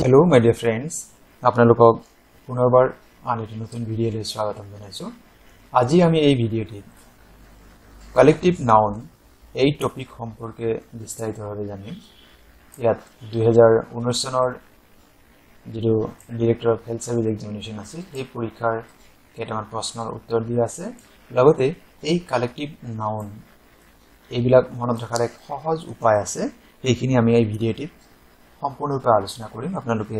Hello my dear friends, আপোনালোকক পুনৰবাৰ আন এটা নতুন ভিডিঅ'লৈ স্বাগতম জনাইছো। আজি আমি এই ভিডিঅ'টি কালেক্টিভ নাউন এই টপিক সম্পৰ্কে বিস্তাৰিতভাৱে জানিম। ইয়াত 2019 চনৰ যিটো director of health service examination আছে এই পৰীক্ষাৰ কেইটামান প্ৰশ্নৰ উত্তৰ দিয়া আছে। লগতে এই কালেক্টিভ নাউন এইবিলাক মনত ৰখাৰ এক সহজ উপায় আছে। এইখিনি আমি এই ভিডিঅ'টিত সম্পূৰ্ণৰূপে আলোচনা কৰিম। আপোনালোকে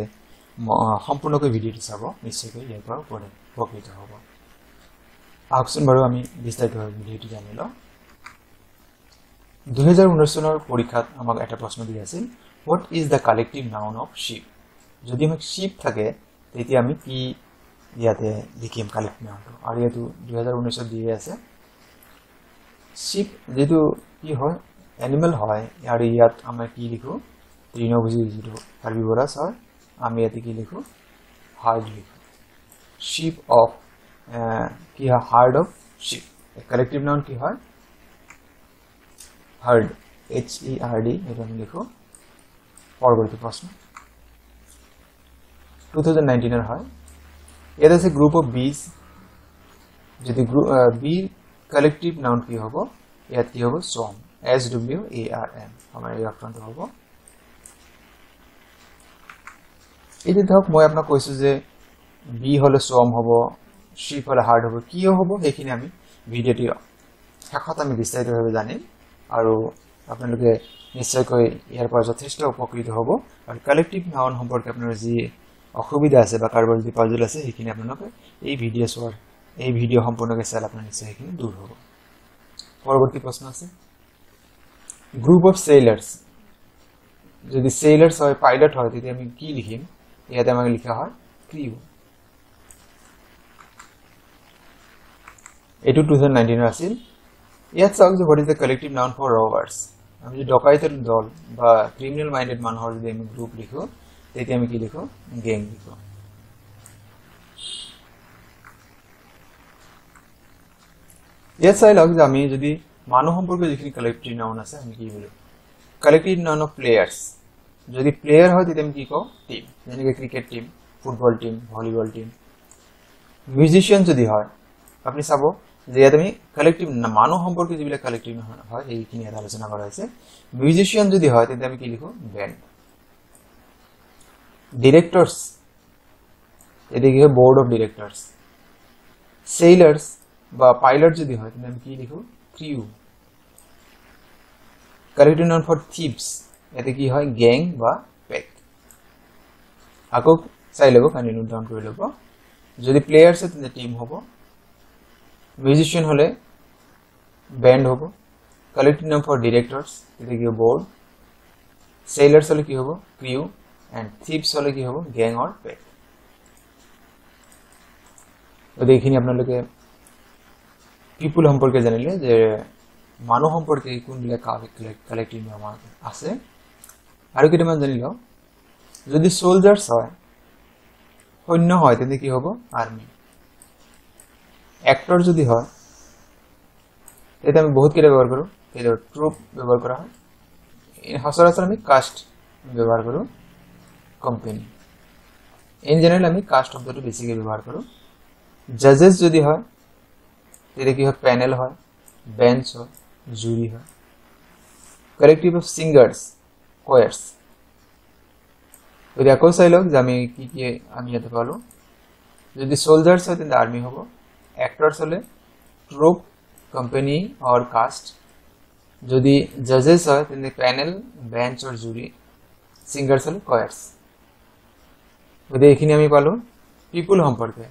সম্পূৰ্ণকৈ ভিডিঅ'টো চাব, নিশ্চয়কৈ ইয়াৰ পৰা উপকৃত হ'ব। আহকচোন বাৰু আমি বিস্তাৰিতভাৱে ভিডিঅ'টো জানি লওঁ। 2019 চনৰ পৰীক্ষাত আমাক এটা প্ৰশ্ন দিয়া আছিল, what is the collective noun of sheep. যদি আমাক শিপ থাকে তেতিয়া আমি কি ইয়াতে লিখিম কালেক্টিভ নাউনটো, আৰু ইয়াতো 2019 দিয়ে আছে। শিপ যেটো কি হয়, এনিমেল হয়, আৰু ইয়াত আমৰা কি লিখো তৃণভোজী যেটো হাৰ্বিভোৰাস হয়, আমি ইয়াতে কি লিখো হার্ড লিখো। শিপ অফ কি হয়, herd of ship. Collective noun কি হয়, হার্ড, HERD এটা আমি লিখো। পরবর্তী প্রশ্ন 2019 এর হয়। এটা আছে গ্রুপ অফ বিজ, যদি বি কালেক্টিভ নাউন কি হবো, ইয়াত কি হবো সোয়ার্ম, SWARM আমার এই অপশনটো হবো। এই যে ধৰক মই আপোনাক কৈছো যে বি হলে সোয়ার্ম হবো, শিপ হলে হার্ড হবো, কি হবো সেইখিনি আমি ভিডিঅ'টিৰ শেষত আমি বিস্তাৰিতভাৱে জানিম, আৰু আপোনালোকে নিশ্চয়কৈ ইয়াৰ পৰা যথেষ্ট উপকৃত হ'ব। আৰু কালেক্টিভ নাউন সম্পৰ্কে আপোনাৰ যি অসুবিধা আছে বা কাৰোবাৰ যদি পাজল আছে সেইখিনি আপোনালোকে এই ভিডিঅ' সম্পূৰ্ণকৈ চালে আপোনাৰ নিশ্চয় সেইখিনি দূৰ হ'ব। পৰৱৰ্তী প্ৰশ্ন আছে, গ্ৰুপ অফ সেইলার্স। যদি সেইলার্স হয়, পাইলট হয়, তেতিয়া আমি কি লিখিম, ইয়াতে আমাক লিখা হয় ক্রিউ। এটো 2019 আছিল। ইয়াত চাওক যে what is the collective noun for robbers. আমি যদি ডকাইতৰ দল বা ক্ৰিমিনাল মাইন্ডেড মানুহৰ যদি আমি গ্ৰুপ লিখো তেতিয়া আমি কি লিখো, গ্যাং লিখো। ইয়াত চাই লওক যে আমি যদি মানুহ সম্পৰ্কে যিখিনি কালেক্টিভ নাউন আছে আমি কি বলো, কালেক্টিভ নাউন অফ প্লেয়ার্স। যদি প্লেয়ার হয় তেতিয়া আমি কি কওঁ, টিম, যেনেকৈ cricket team, football team, volleyball team. Musician যদি হয়, আপনি চাব যে ইয়াত আমি কালেক্টিভ মানুহ সম্পৰ্কে যিবিলাক কালেক্টিভ হয় এইখিনি ইয়াত আলোচনা কৰা হৈছে। মিউজিশিয়ান যদি হয় তেতিয়া আমি কি লিখো, ব্যান্ড। ডিরেক্টর্স, এটা কি হয়, বোর্ড অফ ডিরেক্টর্স। সেইলার্স বা পাইলট যদি হয় তাহলে আমি কি লিখো, crew. Collective noun for ships, এতে কি হয়, গ্যাং বা প্যাক। আকৌ চাই লব, কাইন্ডলি নোট ডাউন কৰি লব। যদি প্লেয়ার্স হয় তাহলে টিম হবো, মিউজিশিয়ান হলে ব্যান্ড হবো, কালেক্টিভ নাউন ফর ডিরেক্টর্স এতে কি হবে, বোর্ড। সেইলার্স হলে কি হবো, ক্রিউ, এন্ড থিপস হলে কি হবো, গ্যাং অর প্যাক। তো এইখিনি আপোনালোকে পিপুল সম্পৰ্কে জানিলে যে মানুহ সম্পৰ্কে কোনবিলাক কালেক্টিভ নাউন আছে। আৰু কেইটামান জানি লওঁ, যদি সোলজার্স হয়, সৈন্য হয়, তেন্তে কি হবো, আর্মি। এক্টর যদি হয় তেতিয়া আমি বহুত কেইটা ব্যৱহাৰ কৰো, ট্ৰুপ ব্যৱহাৰ কৰা হয়। সচৰাচৰ আমি কাষ্ট ব্যৱহাৰ কৰো, কোম্পানী। ইন জেনাৰেল আমি কাষ্ট শব্দটো বেছিকৈ ব্যৱহাৰ কৰো। জাজেস যদি হয় তেতিয়া কি হয়, প্যানেল হয়, বেঞ্চ হয়, জুরি হয়। Collective of singers, quartz. যদি আকৌ চাই লওক যে আমি কি কি আমি ইয়াতে পালো, যদি সোলজার্স হয় তেন্তে আর্মি হবো, এক্টর্স হলে ট্রুপ, কোম্পানি और কাস্ট। যদি জাজেস হয় তেন্তে প্যানেল, বেঞ্চ और জুরি। সিঙ্গার্স হলে কোয়ার্স। যদি এইখিনি আমি পালো পিপুল সম্পৰ্কে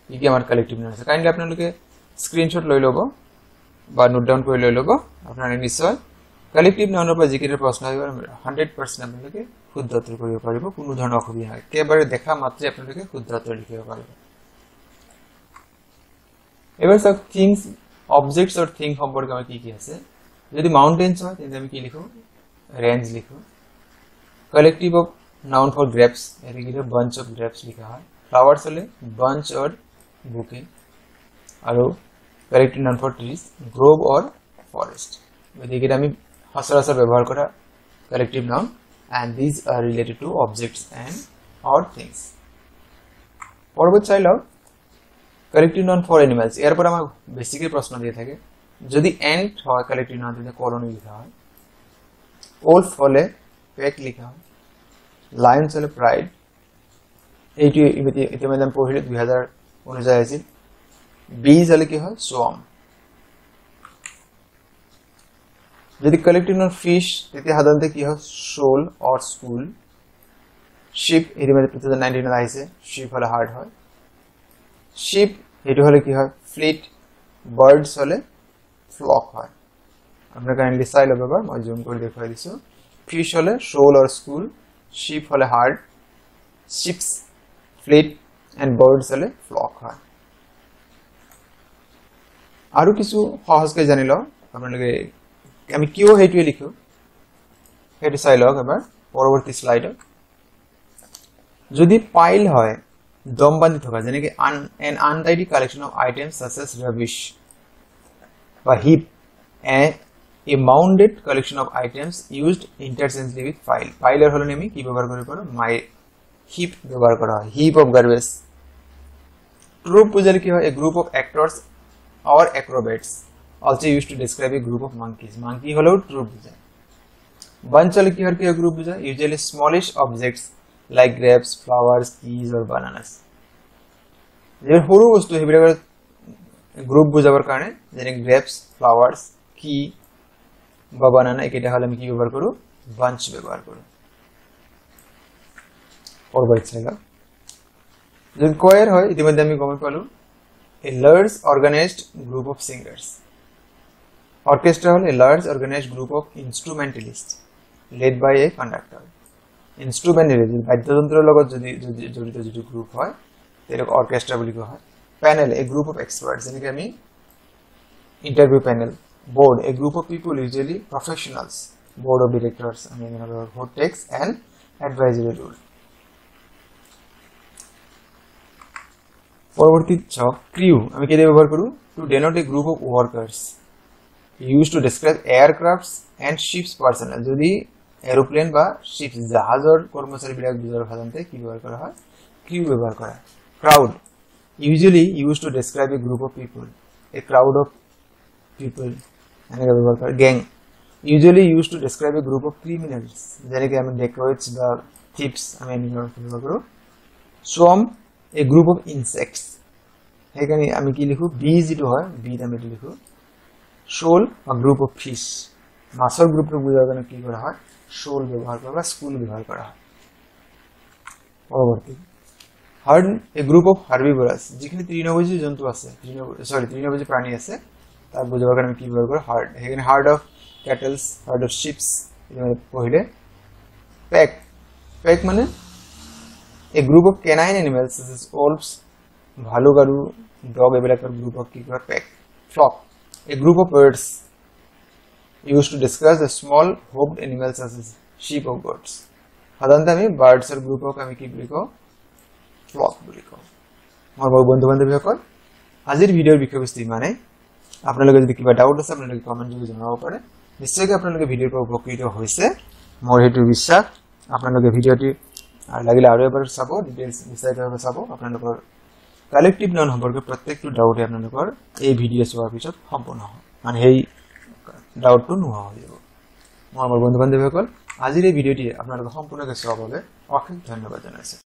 কি কি আমাৰ কালেক্টিভ নাউন আছে। কাইন্ডলি আপোনালোকে স্ক্ৰিনশ্বট লৈ ল'ব বা নোট ডাউন কৰি লৈ ল'ব। আপোনালোকে নিশ্চয় কালেক্টিভ নাউনৰ পৰা যিকেইটা প্ৰশ্ন আহিব 100% আপোনালোকে শুদ্ধ উত্তৰ কৰিব পাৰিব, কোনো ধৰণৰ অসুবিধা নাই। একেবাৰে দেখা মাত্ৰে আপোনালোকে শুদ্ধ উত্তৰ লিখিব পাৰিব। এবার চাওক থিংস, অবজেক্টস और থিং সম্পর্কে আমার কি কি আছে। যদি মাউন্টেন্স হয় তাহলে আমি কি লিখো, রেঞ্জ লিখো। Collective of noun for grapes, এতে কি বাঞ্চ অফ গ্রেপস লিখা হয়। ফ্লাওয়ার্স হলে বাঞ্চ और বুকে। আৰু collective noun for trees, Grove और ফরেস্ট। এদিকে আমি সচরাচর ব্যবহার করা collective noun and these are related to objects and or things. পরবর্তী চাই লও কালেক্টিভ নাউন ফর অ্যানিমালস। এরপর আমার বেসিক্যালি প্রশ্ন দিয়ে থাকে যদি এন্ট হয় কালেক্টিভ নাউন দিলে কলোনি লেখা হয়, ওলফ হলে প্যাক লেখা হয়, লায়ন্স হলে প্রাইড। এইটি ইতিমধ্যে আমি পড়িলে 2019 আছিল। বিজ হলে কি হয় সোয়াম। যদি কালেক্টিভ নাউন ফিশ তেতিয়া সাধাৰণতে কি হয় শোল অর স্কুল। শিপ ইতিমধ্যে 2019 আহিছে, শিপ হলে হার্ড হয়। শিপ এটো হলে কি হয় ফ্লিট। বার্ডস হলে ফ্লক হয়। আপনারা কাইন্ডলি চাই লব এবাৰ মই জুম কৰি দেখাই দিছো। ফিশ হলে শোল অৰ স্কুল, শিপ হলে হাৰ্ড, শিপস ফ্লিট এন্ড বাৰ্ডস হলে ফ্লক হয়। আৰু কিছু সহজকৈ জানি লও আপোনালোকে আমি কিয় হেইটোৱে লিখো হেইটো চাই লওক এবাৰ পৰৱৰ্তী স্লাইডত। যদি পাইল হয় দম বান্ধি থকা যেনেকৈ an untidy collection of items such as rubbish বা heap a mounded collection of items used interchangeably with pile. Pile এর হলো আমি কি ব্যবহার করি পারো my heap ব্যবহার করা হয় heap of garbage. Troupe বুঝালে কি হয় a group of actors or acrobats also used to describe a group of monkeys. Monkey হলো troupe বুঝায়। Bunch হলে কি হয় কি গ্রুপ বুঝায় usually smallish objects like grapes, flowers, keys or bananas. যে সৰু বস্তু হেবিলৰ গ্রুপ বুঝাবার কারণে যেনে গ্রেপস, ফ্লাওয়ার্স, কি বা বানানা এটা হলে আমি কি ব্যবহার করব বাঞ্চ ব্যবহার করব। পরবর্তী ছিল যদি কোয়ার হয় ইতিমধ্যে আমি গমে পালো a large organized group of singers. Orchestra hall a large organized group of instrumentalists led by a conductor. Instrumentalist বাদ্যযন্ত্রের লগত যদি জড়িত যদি গ্রুপ হয় তাহলে অর্কেস্ট্রা বলি কোয়া হয়। Panel a group of experts যেনেকৈ আমি interview panel. Board a group of people usually professionals. Board of directors আমি who takes an advisory role. পরবর্তী ছক ক্রিউ আমি কি দিয়ে ব্যবহার করব to denote a group of workers used to describe aircrafts and ships personnel. যদি aeroplane বা শিপ জাহাজের কর্মচারী বিলাক বুঝার সাধারণতে কি ব্যবহার করা হয় ক্রিউ ব্যবহার করা হয়। Crowd usually used to describe a group of people, a crowd of people. এনেকৈ ব্যবহার করে gang usually used to describe a group of criminals যেনেকৈ আমি dacoits বা thieves আমি এনেকৈ ব্যবহার করব। swarm a group of insects এখানে আমি কি লিখো bees যেটো হয় bees আমি লিখো। shoal a group of fish মাছৰ গ্রুপটো বুঝার জন্য কি করা হয় shoal ব্যবহার করা বা স্কুল ব্যবহার করা হয়। পরবর্তী hard A group of herbivorous যেখানে তৃণভোজী জন্তু আছে তৃণভোজী প্রাণী আছে তার বুঝাবার কারণে কি ব্যবহার করে হার্ড। এখানে herd of cattles, herd of sheeps পহিলে। প্যাক প্যাক মানে a group of canine animals such as wolves ভালুক আৰু ডগ এবিলাকৰ গ্ৰুপক কি কৰে pack. Flock a group of birds use to discuss the small hoofed animals such as sheep of birds. সাধাৰণতে আমি বাৰ্ডছৰ গ্ৰুপক আমি কি বুলি কওঁ ফ্লক বুলি কওঁ। মোৰ বন্ধু বান্ধৱীসকল আজিৰ ভিডিঅ'ৰ বিষয়বস্তু ইমানেই। আপোনালোকে যদি কিবা ডাউট আছে আপোনালোকে কমেন্ট যোগে জনাব পাৰে। নিশ্চয়কৈ আপোনালোকে ভিডিঅ'ৰ পৰা উপকৃত হৈছে মোৰ হেতু বিশ্বাস। আপোনালোকে ভিডিঅ'টি লাগিলে আৰু এবাৰ চাব ডিটেইলছ বিস্তাৰিতভাৱে চাব। আপোনালোকৰ কালেক্টিভ নাউন সম্পৰ্কে প্ৰত্যেকটো ডাউটে আপোনালোকৰ এই ভিডিঅ' চোৱাৰ পিছত সম্পূৰ্ণ হয় মানে সেই ডাউটটো নোহোৱা হৈ যাব। মোৰ বন্ধু বান্ধৱীসকল আজিৰ এই ভিডিঅ'টি আপোনালোকে সম্পূৰ্ণকৈ চোৱাৰ বাবে অশেষ ধন্যবাদ জনাইছোঁ।